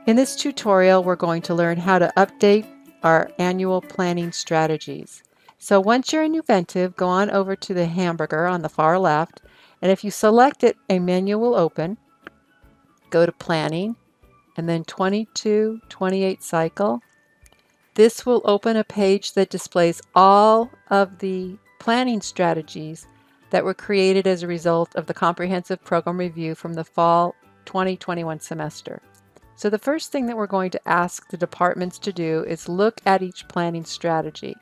In this tutorial, we're going to learn how to update our annual planning strategies. So once you're in Uventive, go on over to the hamburger on the far left, and if you select it, a menu will open. Go to Planning, and then 22-28 cycle. This will open a page that displays all of the planning strategies that were created as a result of the comprehensive program review from the fall 2021 semester. So the first thing that we're going to ask the departments to do is look at each planning strategy.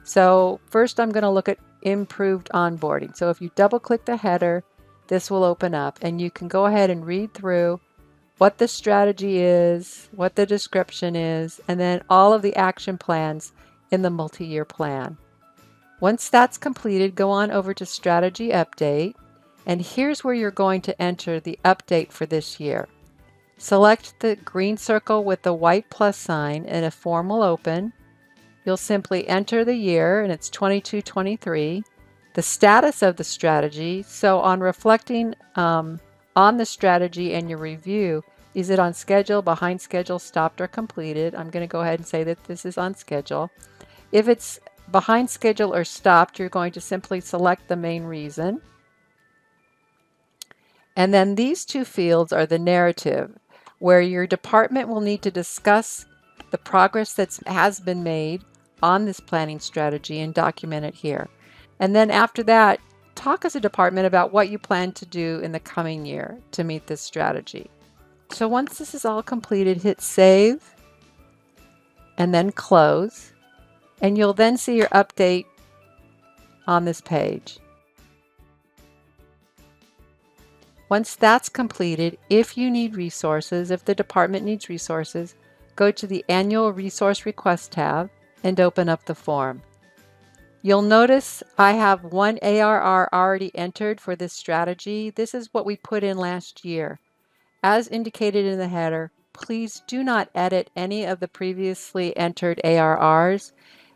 So first I'm going to look at improved onboarding. So if you double click the header, this will open up and you can go ahead and read through what the strategy is, what the description is, and then all of the action plans in the multi-year plan. Once that's completed, go on over to Strategy Update, and here's where you're going to enter the update for this year. Select the green circle with the white plus sign and a form will open. You'll simply enter the year, and it's 22-23, the status of the strategy. So on reflecting on the strategy and your review, is it on schedule, behind schedule, stopped, or completed? I'm going to go ahead and say that this is on schedule. If it's behind schedule or stopped, you're going to simply select the main reason. And then these two fields are the narrative, where your department will need to discuss the progress that has been made on this planning strategy and document it here. And then after that, talk as a department about what you plan to do in the coming year to meet this strategy. So once this is all completed, hit Save and then Close, and you'll then see your update on this page. Once that's completed, if you need resources, if the department needs resources, go to the Annual Resource Request tab and open up the form. You'll notice I have one ARR already entered for this strategy. This is what we put in last year. As indicated in the header, please do not edit any of the previously entered ARRs.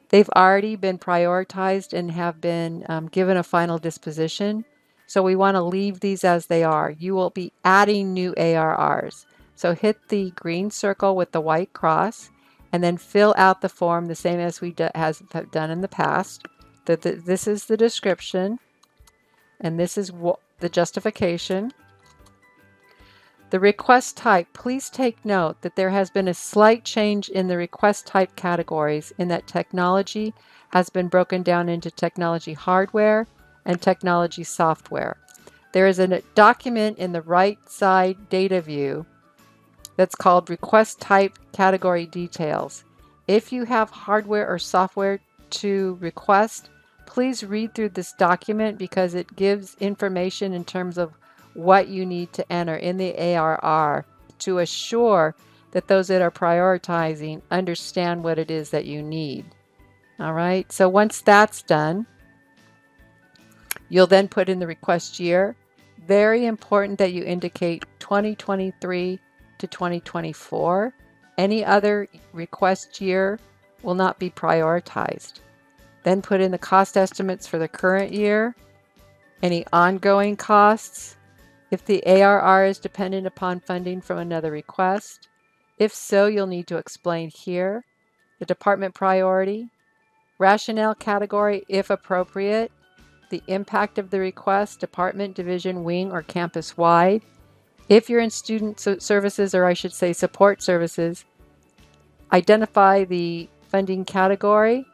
They've already been prioritized and have been given a final disposition. So we want to leave these as they are. You will be adding new ARRs. So hit the green circle with the white cross and then fill out the form the same as we have done in the past. This is the description and this is the justification. The request type, please take note that there has been a slight change in the request type categories in that technology has been broken down into technology hardware and technology software. There is a document in the right side data view that's called Request Type Category Details. If you have hardware or software to request, please read through this document because it gives information in terms of what you need to enter in the ARR to assure that those that are prioritizing understand what it is that you need. All right, so once that's done, you'll then put in the request year. Very important that you indicate 2023 to 2024. Any other request year will not be prioritized. Then put in the cost estimates for the current year, any ongoing costs, if the ARR is dependent upon funding from another request. If so, you'll need to explain here. The department priority, rationale category if appropriate, the impact of the request, department, division, wing, or campus-wide. If you're in student services, or I should say support services, identify the funding category.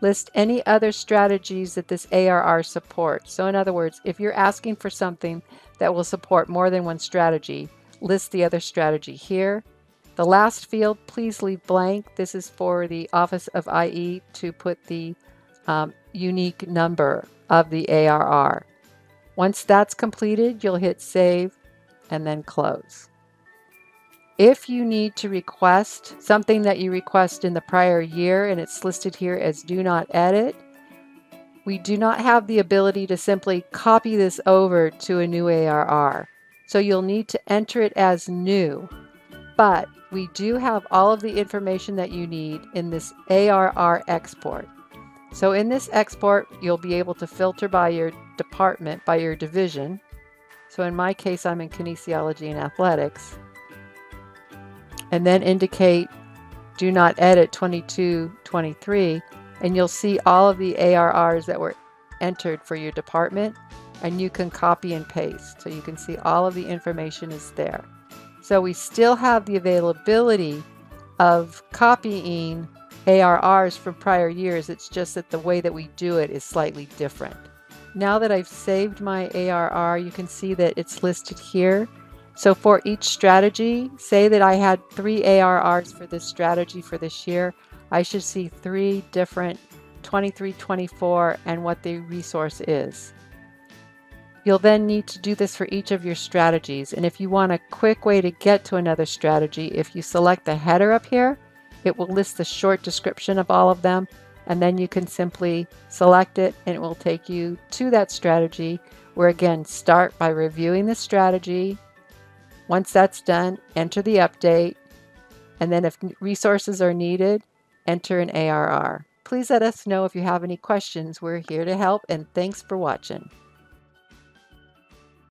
List any other strategies that this ARR supports. So in other words, if you're asking for something that will support more than one strategy, list the other strategy here. The last field, please leave blank. This is for the Office of IE to put the unique number of the ARR. Once that's completed, you'll hit Save and then Close. If you need to request something that you request in the prior year and it's listed here as do not edit, we do not have the ability to simply copy this over to a new ARR. So you'll need to enter it as new, but we do have all of the information that you need in this ARR export. So in this export, you'll be able to filter by your department, by your division. So in my case, I'm in kinesiology and athletics. and then indicate do not edit 2223, and you'll see all of the ARRs that were entered for your department, and you can copy and paste. So you can see all of the information is there. So we still have the availability of copying ARRs from prior years. It's just that the way that we do it is slightly different. Now that I've saved my ARR, you can see that it's listed here. So for each strategy, say that I had 3 ARRs for this strategy for this year, I should see 3 different 23, 24, and what the resource is. You'll then need to do this for each of your strategies. And if you want a quick way to get to another strategy, if you select the header up here, it will list the short description of all of them. And then you can simply select it and it will take you to that strategy, where again, start by reviewing the strategy. Once that's done, enter the update. And then if resources are needed, enter an ARR. Please let us know if you have any questions. We're here to help, and thanks for watching.